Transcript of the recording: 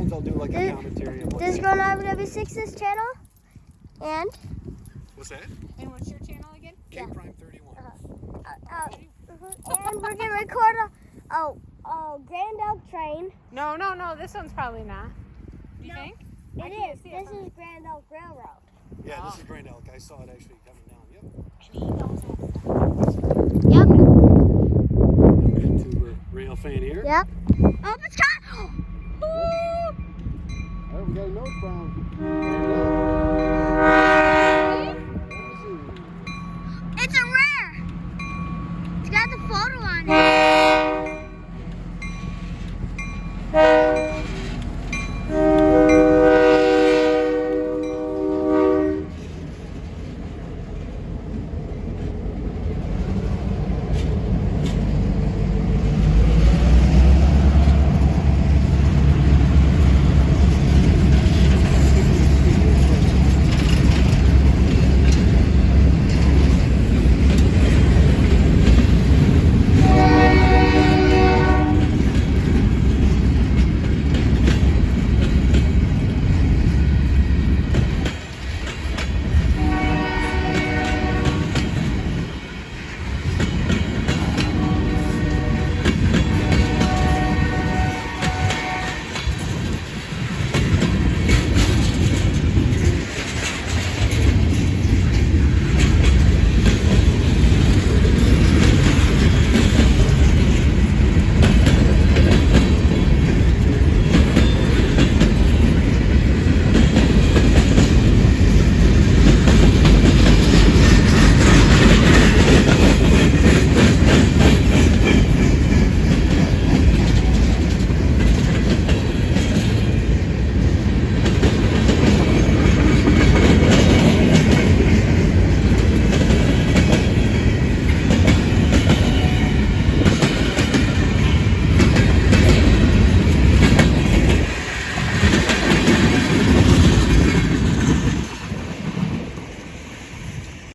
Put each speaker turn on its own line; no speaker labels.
sometimes I'll do like a commentary.
This is Grown RW6's channel. And?
What's that?
And what's your channel again?
K-Prime 31.
And we're gonna record a Grand Elk train.
No. This one's probably not. Do you think?
It is. This is Grand Elk Railroad.
Yeah, this is Grand Elk. I saw it actually coming down. Yep.
And he knows that stuff.
Yep.
YouTuber rail fan here.
Yep. Oh, it's got.
All right, we got a note from